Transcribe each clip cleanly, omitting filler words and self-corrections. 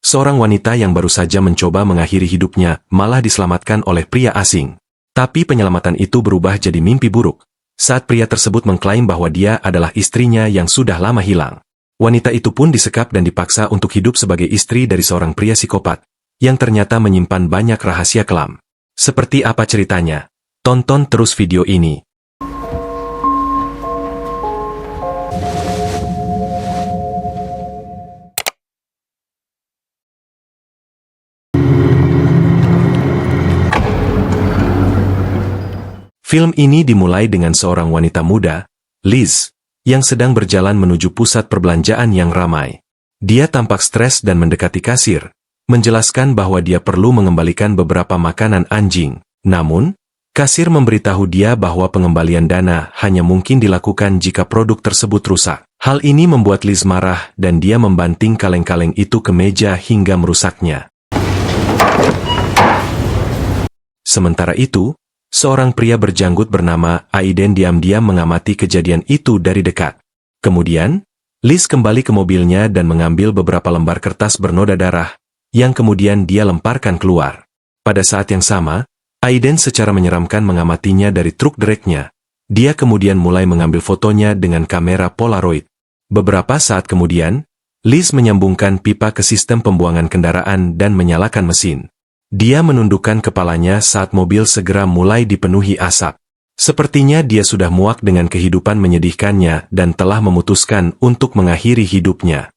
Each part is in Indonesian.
seorang wanita yang baru saja mencoba mengakhiri hidupnya malah diselamatkan oleh pria asing. Tapi penyelamatan itu berubah jadi mimpi buruk saat pria tersebut mengklaim bahwa dia adalah istrinya yang sudah lama hilang. Wanita itu pun disekap dan dipaksa untuk hidup sebagai istri dari seorang pria psikopat yang ternyata menyimpan banyak rahasia kelam. Seperti apa ceritanya? Tonton terus video ini. Film ini dimulai dengan seorang wanita muda, Liz, yang sedang berjalan menuju pusat perbelanjaan yang ramai. Dia tampak stres dan mendekati kasir, menjelaskan bahwa dia perlu mengembalikan beberapa makanan anjing. Namun, kasir memberitahu dia bahwa pengembalian dana hanya mungkin dilakukan jika produk tersebut rusak. Hal ini membuat Liz marah dan dia membanting kaleng-kaleng itu ke meja hingga merusaknya. Sementara itu, seorang pria berjanggut bernama Aiden diam-diam mengamati kejadian itu dari dekat. Kemudian, Liz kembali ke mobilnya dan mengambil beberapa lembar kertas bernoda darah, yang kemudian dia lemparkan keluar. Pada saat yang sama, Aiden secara menyeramkan mengamatinya dari truk dereknya. Dia kemudian mulai mengambil fotonya dengan kamera Polaroid. Beberapa saat kemudian, Liz menyambungkan pipa ke sistem pembuangan kendaraan dan menyalakan mesin. Dia menundukkan kepalanya saat mobil segera mulai dipenuhi asap. Sepertinya dia sudah muak dengan kehidupan menyedihkannya dan telah memutuskan untuk mengakhiri hidupnya.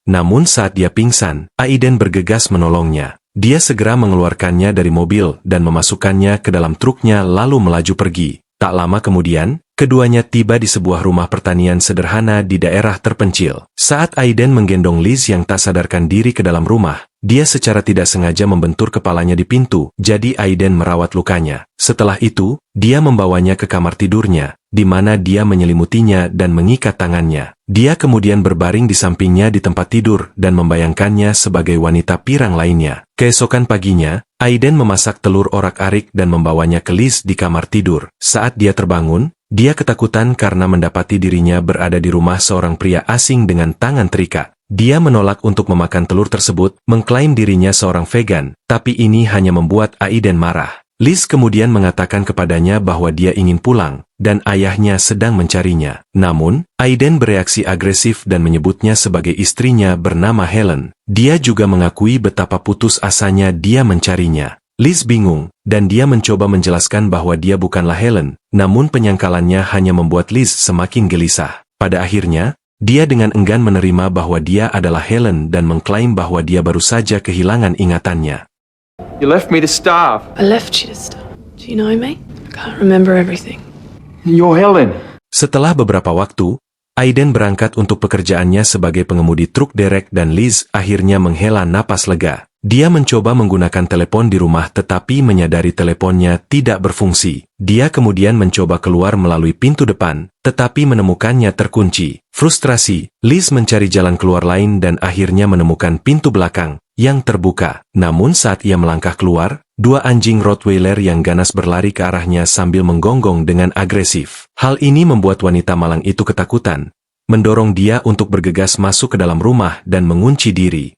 Namun saat dia pingsan, Aiden bergegas menolongnya. Dia segera mengeluarkannya dari mobil dan memasukkannya ke dalam truknya lalu melaju pergi. Tak lama kemudian, keduanya tiba di sebuah rumah pertanian sederhana di daerah terpencil. Saat Aiden menggendong Liz yang tak sadarkan diri ke dalam rumah, dia secara tidak sengaja membentur kepalanya di pintu, jadi Aiden merawat lukanya. Setelah itu, dia membawanya ke kamar tidurnya, di mana dia menyelimutinya dan mengikat tangannya. Dia kemudian berbaring di sampingnya di tempat tidur dan membayangkannya sebagai wanita pirang lainnya. Keesokan paginya, Aiden memasak telur orak-arik dan membawanya ke Liz di kamar tidur. Saat dia terbangun, dia ketakutan karena mendapati dirinya berada di rumah seorang pria asing dengan tangan terikat. Dia menolak untuk memakan telur tersebut, mengklaim dirinya seorang vegan, tapi ini hanya membuat Aiden marah. Liz kemudian mengatakan kepadanya bahwa dia ingin pulang, dan ayahnya sedang mencarinya. Namun, Aiden bereaksi agresif dan menyebutnya sebagai istrinya bernama Helen. Dia juga mengakui betapa putus asanya dia mencarinya. Liz bingung, dan dia mencoba menjelaskan bahwa dia bukanlah Helen, namun penyangkalannya hanya membuat Liz semakin gelisah. Pada akhirnya, dia dengan enggan menerima bahwa dia adalah Helen dan mengklaim bahwa dia baru saja kehilangan ingatannya. You left me to starve. I left you to starve. Do you know me? I can't remember everything. You're Helen. Setelah beberapa waktu, Aiden berangkat untuk pekerjaannya sebagai pengemudi truk derek dan Liz akhirnya menghela napas lega. Dia mencoba menggunakan telepon di rumah tetapi menyadari teleponnya tidak berfungsi. Dia kemudian mencoba keluar melalui pintu depan, tetapi menemukannya terkunci. Frustrasi, Liz mencari jalan keluar lain dan akhirnya menemukan pintu belakang yang terbuka. Namun saat ia melangkah keluar, dua anjing Rottweiler yang ganas berlari ke arahnya sambil menggonggong dengan agresif. Hal ini membuat wanita malang itu ketakutan, mendorong dia untuk bergegas masuk ke dalam rumah dan mengunci diri.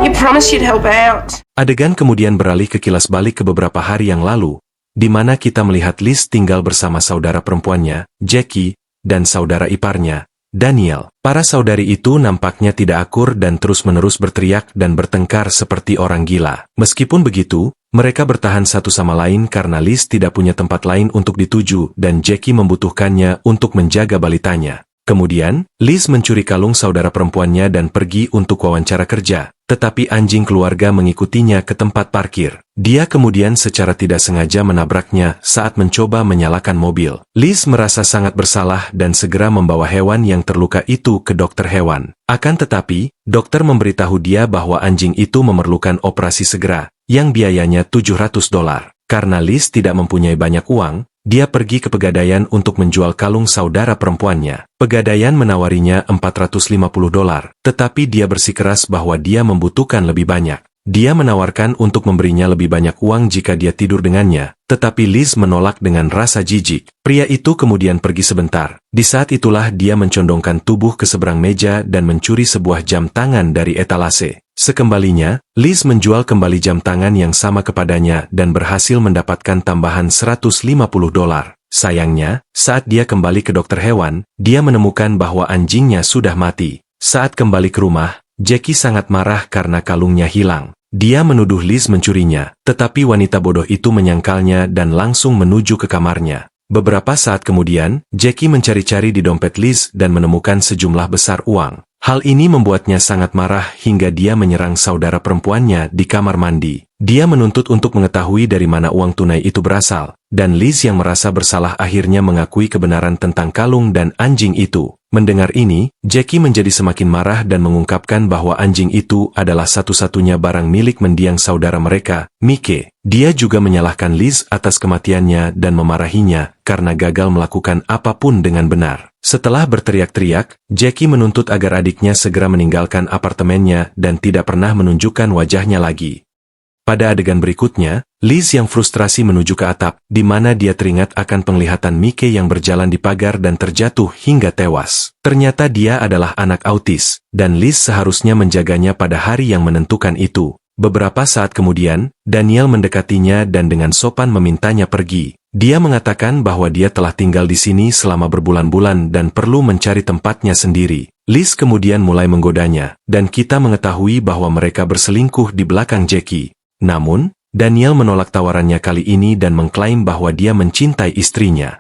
You promised you'd help out. Adegan kemudian beralih ke kilas balik ke beberapa hari yang lalu, di mana kita melihat Liz tinggal bersama saudara perempuannya, Jackie, dan saudara iparnya, Daniel. Para saudari itu nampaknya tidak akur dan terus-menerus berteriak dan bertengkar seperti orang gila. Meskipun begitu, mereka bertahan satu sama lain karena Liz tidak punya tempat lain untuk dituju dan Jackie membutuhkannya untuk menjaga balitanya. Kemudian, Liz mencuri kalung saudara perempuannya dan pergi untuk wawancara kerja, tetapi anjing keluarga mengikutinya ke tempat parkir. Dia kemudian secara tidak sengaja menabraknya saat mencoba menyalakan mobil. Liz merasa sangat bersalah dan segera membawa hewan yang terluka itu ke dokter hewan. Akan tetapi, dokter memberitahu dia bahwa anjing itu memerlukan operasi segera, yang biayanya $700. Karena Liz tidak mempunyai banyak uang, dia pergi ke Pegadaian untuk menjual kalung saudara perempuannya. Pegadaian menawarinya $450, tetapi dia bersikeras bahwa dia membutuhkan lebih banyak. Dia menawarkan untuk memberinya lebih banyak uang jika dia tidur dengannya, tetapi Liz menolak dengan rasa jijik. Pria itu kemudian pergi sebentar. Di saat itulah dia mencondongkan tubuh ke seberang meja dan mencuri sebuah jam tangan dari etalase. Sekembalinya, Liz menjual kembali jam tangan yang sama kepadanya dan berhasil mendapatkan tambahan $150. Sayangnya, saat dia kembali ke dokter hewan, dia menemukan bahwa anjingnya sudah mati. Saat kembali ke rumah, Jackie sangat marah karena kalungnya hilang. Dia menuduh Liz mencurinya, tetapi wanita bodoh itu menyangkalnya dan langsung menuju ke kamarnya. Beberapa saat kemudian, Jackie mencari-cari di dompet Liz dan menemukan sejumlah besar uang. Hal ini membuatnya sangat marah hingga dia menyerang saudara perempuannya di kamar mandi. Dia menuntut untuk mengetahui dari mana uang tunai itu berasal, dan Liz yang merasa bersalah akhirnya mengakui kebenaran tentang kalung dan anjing itu. Mendengar ini, Jackie menjadi semakin marah dan mengungkapkan bahwa anjing itu adalah satu-satunya barang milik mendiang saudara mereka, Mike. Dia juga menyalahkan Liz atas kematiannya dan memarahinya karena gagal melakukan apapun dengan benar. Setelah berteriak-teriak, Jackie menuntut agar adiknya segera meninggalkan apartemennya dan tidak pernah menunjukkan wajahnya lagi. Pada adegan berikutnya, Liz yang frustrasi menuju ke atap, di mana dia teringat akan penglihatan Mike yang berjalan di pagar dan terjatuh hingga tewas. Ternyata dia adalah anak autis, dan Liz seharusnya menjaganya pada hari yang menentukan itu. Beberapa saat kemudian, Daniel mendekatinya dan dengan sopan memintanya pergi. Dia mengatakan bahwa dia telah tinggal di sini selama berbulan-bulan dan perlu mencari tempatnya sendiri. Liz kemudian mulai menggodanya, dan kita mengetahui bahwa mereka berselingkuh di belakang Jackie. Namun, Daniel menolak tawarannya kali ini dan mengklaim bahwa dia mencintai istrinya.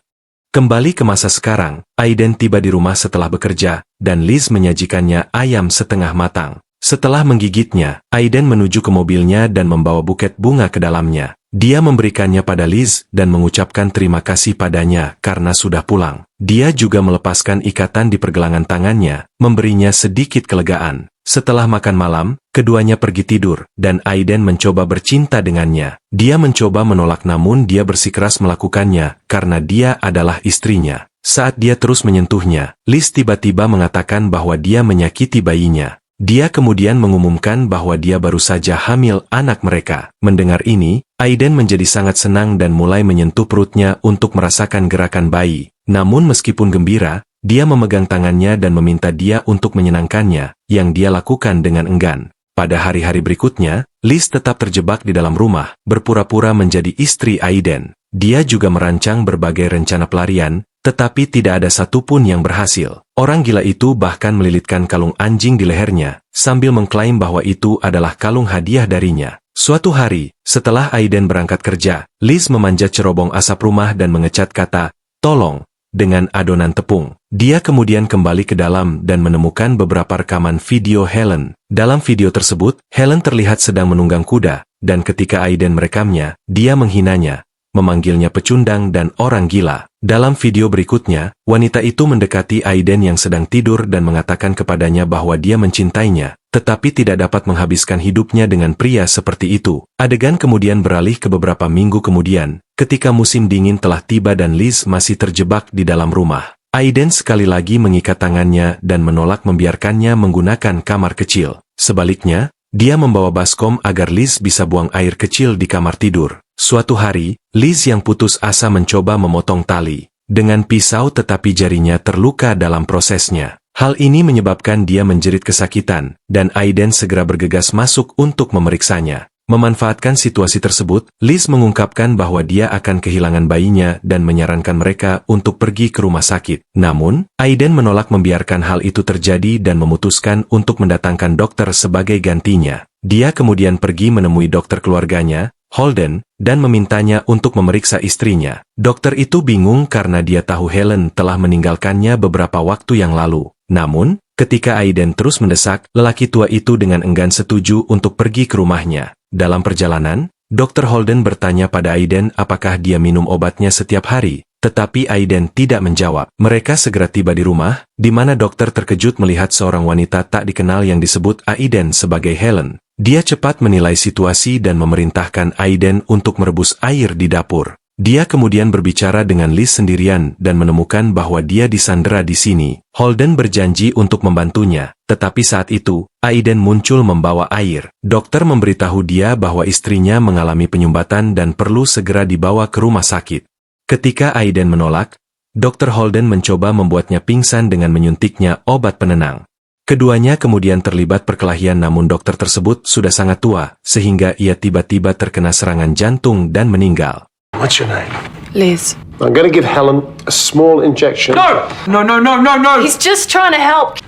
Kembali ke masa sekarang, Aiden tiba di rumah setelah bekerja, dan Liz menyajikannya ayam setengah matang. Setelah menggigitnya, Aiden menuju ke mobilnya dan membawa buket bunga ke dalamnya. Dia memberikannya pada Liz dan mengucapkan terima kasih padanya karena sudah pulang. Dia juga melepaskan ikatan di pergelangan tangannya, memberinya sedikit kelegaan. Setelah makan malam, keduanya pergi tidur, dan Aiden mencoba bercinta dengannya. Dia mencoba menolak namun dia bersikeras melakukannya, karena dia adalah istrinya. Saat dia terus menyentuhnya, Liz tiba-tiba mengatakan bahwa dia menyakiti bayinya. Dia kemudian mengumumkan bahwa dia baru saja hamil anak mereka. Mendengar ini, Aiden menjadi sangat senang dan mulai menyentuh perutnya untuk merasakan gerakan bayi. Namun meskipun gembira, dia memegang tangannya dan meminta dia untuk menyenangkannya, yang dia lakukan dengan enggan. Pada hari-hari berikutnya, Liz tetap terjebak di dalam rumah, berpura-pura menjadi istri Aiden. Dia juga merancang berbagai rencana pelarian, tetapi tidak ada satupun yang berhasil. Orang gila itu bahkan melilitkan kalung anjing di lehernya, sambil mengklaim bahwa itu adalah kalung hadiah darinya. Suatu hari, setelah Aiden berangkat kerja, Liz memanjat cerobong asap rumah dan mengecat kata, "Tolong," dengan adonan tepung. Dia kemudian kembali ke dalam dan menemukan beberapa rekaman video Helen. Dalam video tersebut, Helen terlihat sedang menunggang kuda, dan ketika Aiden merekamnya, dia menghinanya, memanggilnya pecundang dan orang gila. Dalam video berikutnya, wanita itu mendekati Aiden yang sedang tidur dan mengatakan kepadanya bahwa dia mencintainya, tetapi tidak dapat menghabiskan hidupnya dengan pria seperti itu. Adegan kemudian beralih ke beberapa minggu kemudian, ketika musim dingin telah tiba dan Liz masih terjebak di dalam rumah. Aiden sekali lagi mengikat tangannya dan menolak membiarkannya menggunakan kamar kecil. Sebaliknya, dia membawa baskom agar Liz bisa buang air kecil di kamar tidur. Suatu hari, Liz yang putus asa mencoba memotong tali dengan pisau tetapi jarinya terluka dalam prosesnya. Hal ini menyebabkan dia menjerit kesakitan, dan Aiden segera bergegas masuk untuk memeriksanya. Memanfaatkan situasi tersebut, Liz mengungkapkan bahwa dia akan kehilangan bayinya dan menyarankan mereka untuk pergi ke rumah sakit. Namun, Aiden menolak membiarkan hal itu terjadi dan memutuskan untuk mendatangkan dokter sebagai gantinya. Dia kemudian pergi menemui dokter keluarganya, Holden, dan memintanya untuk memeriksa istrinya. Dokter itu bingung karena dia tahu Helen telah meninggalkannya beberapa waktu yang lalu. Namun, ketika Aiden terus mendesak, lelaki tua itu dengan enggan setuju untuk pergi ke rumahnya. Dalam perjalanan, Dr. Holden bertanya pada Aiden apakah dia minum obatnya setiap hari, tetapi Aiden tidak menjawab. Mereka segera tiba di rumah, di mana dokter terkejut melihat seorang wanita tak dikenal yang disebut Aiden sebagai Helen. Dia cepat menilai situasi dan memerintahkan Aiden untuk merebus air di dapur. Dia kemudian berbicara dengan Liz sendirian dan menemukan bahwa dia disandera di sini. Holden berjanji untuk membantunya, tetapi saat itu, Aiden muncul membawa air. Dokter memberitahu dia bahwa istrinya mengalami penyumbatan dan perlu segera dibawa ke rumah sakit. Ketika Aiden menolak, Dr. Holden mencoba membuatnya pingsan dengan menyuntiknya obat penenang. Keduanya kemudian terlibat perkelahian, namun dokter tersebut sudah sangat tua, sehingga ia tiba-tiba terkena serangan jantung dan meninggal. What's your name? Liz. I'm going to give Helen a small injection. No! No, no, no, no, no! He's just trying to help.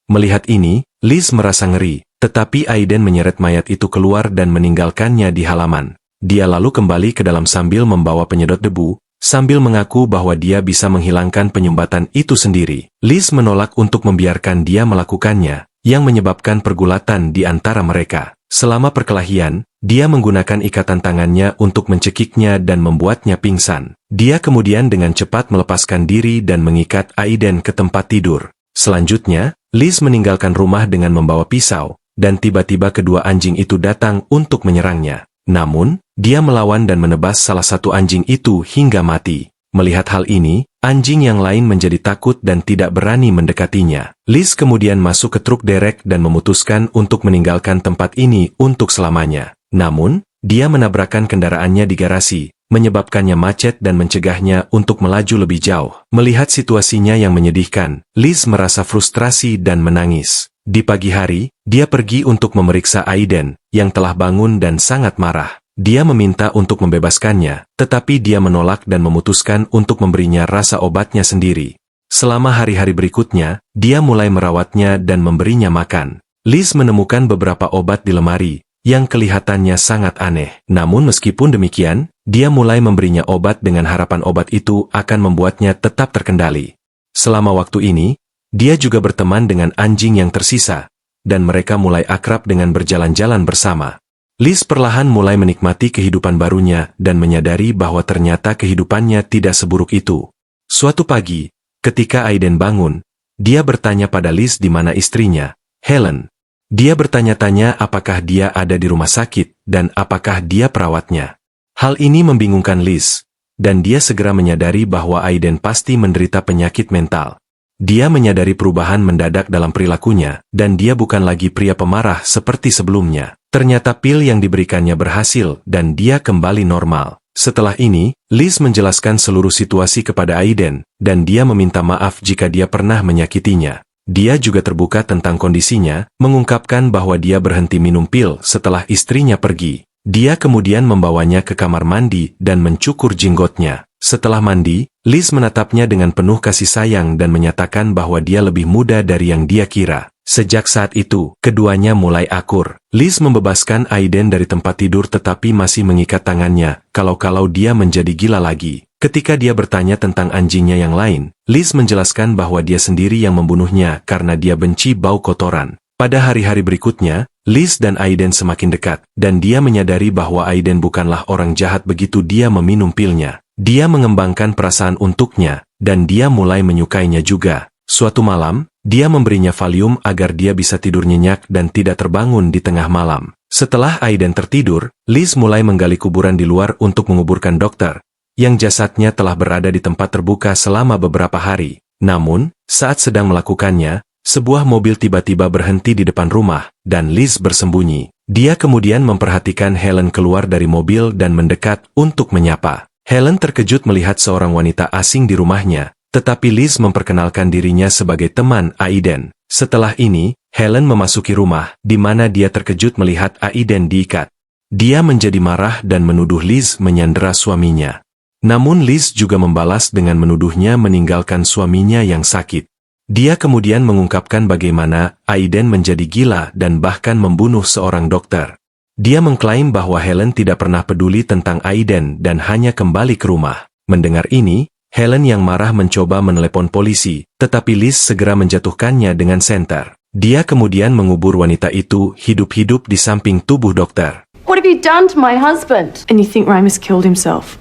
Melihat ini, Liz merasa ngeri, tetapi Aiden menyeret mayat itu keluar dan meninggalkannya di halaman. Dia lalu kembali ke dalam sambil membawa penyedot debu, sambil mengaku bahwa dia bisa menghilangkan penyumbatan itu sendiri. Liz menolak untuk membiarkan dia melakukannya, yang menyebabkan pergulatan di antara mereka. Selama perkelahian, dia menggunakan ikatan tangannya untuk mencekiknya dan membuatnya pingsan. Dia kemudian dengan cepat melepaskan diri dan mengikat Aiden ke tempat tidur. Selanjutnya, Liz meninggalkan rumah dengan membawa pisau, dan tiba-tiba kedua anjing itu datang untuk menyerangnya. Namun, dia melawan dan menebas salah satu anjing itu hingga mati. Melihat hal ini, anjing yang lain menjadi takut dan tidak berani mendekatinya. Liz kemudian masuk ke truk derek dan memutuskan untuk meninggalkan tempat ini untuk selamanya. Namun, dia menabrakkan kendaraannya di garasi, menyebabkannya macet dan mencegahnya untuk melaju lebih jauh. Melihat situasinya yang menyedihkan, Liz merasa frustrasi dan menangis. Di pagi hari, dia pergi untuk memeriksa Aiden, yang telah bangun dan sangat marah. Dia meminta untuk membebaskannya, tetapi dia menolak dan memutuskan untuk memberinya rasa obatnya sendiri. Selama hari-hari berikutnya, dia mulai merawatnya dan memberinya makan. Liz menemukan beberapa obat di lemari, yang kelihatannya sangat aneh. Namun meskipun demikian, dia mulai memberinya obat dengan harapan obat itu akan membuatnya tetap terkendali. Selama waktu ini, dia juga berteman dengan anjing yang tersisa, dan mereka mulai akrab dengan berjalan-jalan bersama. Liz perlahan mulai menikmati kehidupan barunya dan menyadari bahwa ternyata kehidupannya tidak seburuk itu. Suatu pagi, ketika Aiden bangun, dia bertanya pada Liz di mana istrinya, Helen. Dia bertanya-tanya apakah dia ada di rumah sakit dan apakah dia perawatnya. Hal ini membingungkan Liz, dan dia segera menyadari bahwa Aiden pasti menderita penyakit mental. Dia menyadari perubahan mendadak dalam perilakunya, dan dia bukan lagi pria pemarah seperti sebelumnya. Ternyata pil yang diberikannya berhasil, dan dia kembali normal. Setelah ini, Liz menjelaskan seluruh situasi kepada Aiden, dan dia meminta maaf jika dia pernah menyakitinya. Dia juga terbuka tentang kondisinya, mengungkapkan bahwa dia berhenti minum pil setelah istrinya pergi. Dia kemudian membawanya ke kamar mandi dan mencukur jenggotnya. Setelah mandi, Liz menatapnya dengan penuh kasih sayang dan menyatakan bahwa dia lebih muda dari yang dia kira. Sejak saat itu, keduanya mulai akur. Liz membebaskan Aiden dari tempat tidur tetapi masih mengikat tangannya, kalau-kalau dia menjadi gila lagi. Ketika dia bertanya tentang anjingnya yang lain, Liz menjelaskan bahwa dia sendiri yang membunuhnya karena dia benci bau kotoran. Pada hari-hari berikutnya, Liz dan Aiden semakin dekat, dan dia menyadari bahwa Aiden bukanlah orang jahat begitu dia meminum pilnya. Dia mengembangkan perasaan untuknya, dan dia mulai menyukainya juga. Suatu malam, dia memberinya Valium agar dia bisa tidur nyenyak dan tidak terbangun di tengah malam. Setelah Aiden tertidur, Liz mulai menggali kuburan di luar untuk menguburkan dokter, yang jasadnya telah berada di tempat terbuka selama beberapa hari. Namun, saat sedang melakukannya, sebuah mobil tiba-tiba berhenti di depan rumah, dan Liz bersembunyi. Dia kemudian memperhatikan Helen keluar dari mobil dan mendekat untuk menyapa. Helen terkejut melihat seorang wanita asing di rumahnya, tetapi Liz memperkenalkan dirinya sebagai teman Aiden. Setelah ini, Helen memasuki rumah, di mana dia terkejut melihat Aiden diikat. Dia menjadi marah dan menuduh Liz menyandera suaminya. Namun Liz juga membalas dengan menuduhnya meninggalkan suaminya yang sakit. Dia kemudian mengungkapkan bagaimana Aiden menjadi gila dan bahkan membunuh seorang dokter. Dia mengklaim bahwa Helen tidak pernah peduli tentang Aiden dan hanya kembali ke rumah. Mendengar ini, Helen yang marah mencoba menelepon polisi, tetapi Liz segera menjatuhkannya dengan senter. Dia kemudian mengubur wanita itu hidup-hidup di samping tubuh dokter. What have you done to my husband? And you think Ramus killed himself?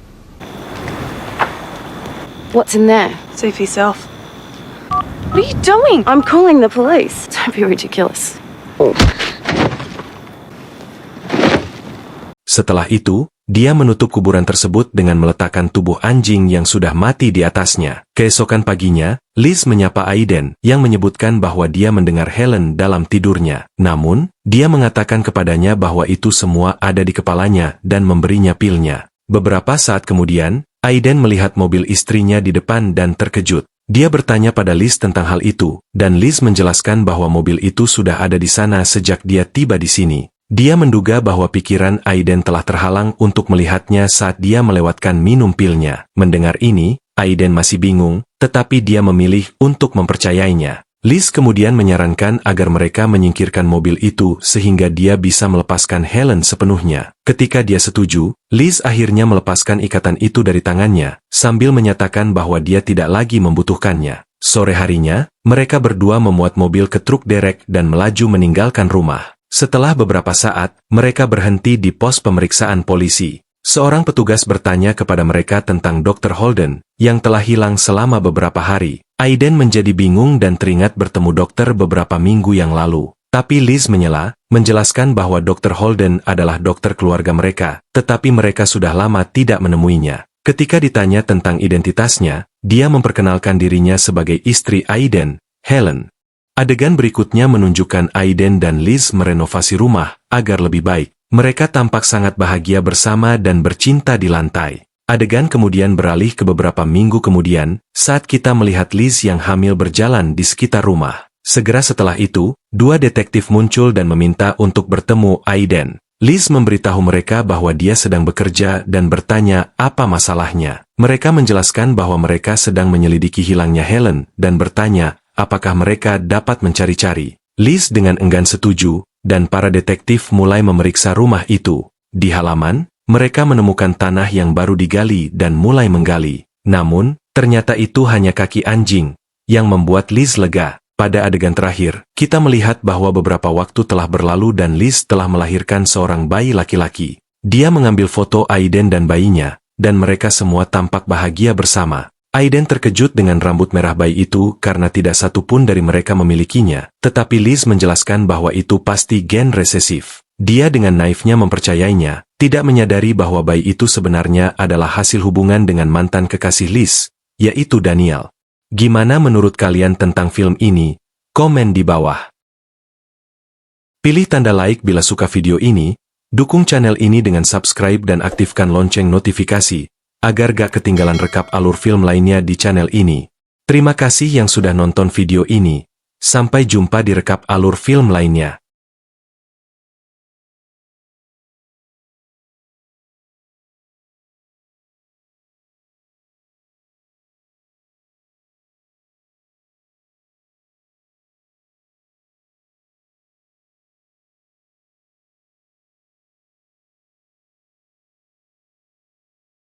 What's in there? See for yourself. What are you doing? I'm calling the police. Don't be ridiculous. Setelah itu, dia menutup kuburan tersebut dengan meletakkan tubuh anjing yang sudah mati di atasnya. Keesokan paginya, Liz menyapa Aiden yang menyebutkan bahwa dia mendengar Helen dalam tidurnya. Namun, dia mengatakan kepadanya bahwa itu semua ada di kepalanya dan memberinya pilnya. Beberapa saat kemudian, Aiden melihat mobil istrinya di depan dan terkejut. Dia bertanya pada Liz tentang hal itu, dan Liz menjelaskan bahwa mobil itu sudah ada di sana sejak dia tiba di sini. Dia menduga bahwa pikiran Aiden telah terhalang untuk melihatnya saat dia melewatkan minum pilnya. Mendengar ini, Aiden masih bingung, tetapi dia memilih untuk mempercayainya. Liz kemudian menyarankan agar mereka menyingkirkan mobil itu sehingga dia bisa melepaskan Helen sepenuhnya. Ketika dia setuju, Liz akhirnya melepaskan ikatan itu dari tangannya, sambil menyatakan bahwa dia tidak lagi membutuhkannya. Sore harinya, mereka berdua memuat mobil ke truk derek dan melaju meninggalkan rumah. Setelah beberapa saat, mereka berhenti di pos pemeriksaan polisi. Seorang petugas bertanya kepada mereka tentang Dr. Holden, yang telah hilang selama beberapa hari. Aiden menjadi bingung dan teringat bertemu dokter beberapa minggu yang lalu. Tapi Liz menyela, menjelaskan bahwa Dr. Holden adalah dokter keluarga mereka, tetapi mereka sudah lama tidak menemuinya. Ketika ditanya tentang identitasnya, dia memperkenalkan dirinya sebagai istri Aiden, Helen. Adegan berikutnya menunjukkan Aiden dan Liz merenovasi rumah agar lebih baik. Mereka tampak sangat bahagia bersama dan bercinta di lantai. Adegan kemudian beralih ke beberapa minggu kemudian, saat kita melihat Liz yang hamil berjalan di sekitar rumah. Segera setelah itu, dua detektif muncul dan meminta untuk bertemu Aiden. Liz memberitahu mereka bahwa dia sedang bekerja dan bertanya apa masalahnya. Mereka menjelaskan bahwa mereka sedang menyelidiki hilangnya Helen dan bertanya apakah mereka dapat mencari-cari. Liz dengan enggan setuju, dan para detektif mulai memeriksa rumah itu. Di halaman, mereka menemukan tanah yang baru digali dan mulai menggali. Namun, ternyata itu hanya kaki anjing, yang membuat Liz lega. Pada adegan terakhir, kita melihat bahwa beberapa waktu telah berlalu dan Liz telah melahirkan seorang bayi laki-laki. Dia mengambil foto Aiden dan bayinya, dan mereka semua tampak bahagia bersama. Aiden terkejut dengan rambut merah bayi itu karena tidak satu pun dari mereka memilikinya, tetapi Liz menjelaskan bahwa itu pasti gen resesif. Dia dengan naifnya mempercayainya, tidak menyadari bahwa bayi itu sebenarnya adalah hasil hubungan dengan mantan kekasih Liz, yaitu Daniel. Gimana menurut kalian tentang film ini? Komen di bawah. Pilih tanda like bila suka video ini, dukung channel ini dengan subscribe dan aktifkan lonceng notifikasi, agar gak ketinggalan rekap alur film lainnya di channel ini. Terima kasih yang sudah nonton video ini. Sampai jumpa di rekap alur film lainnya.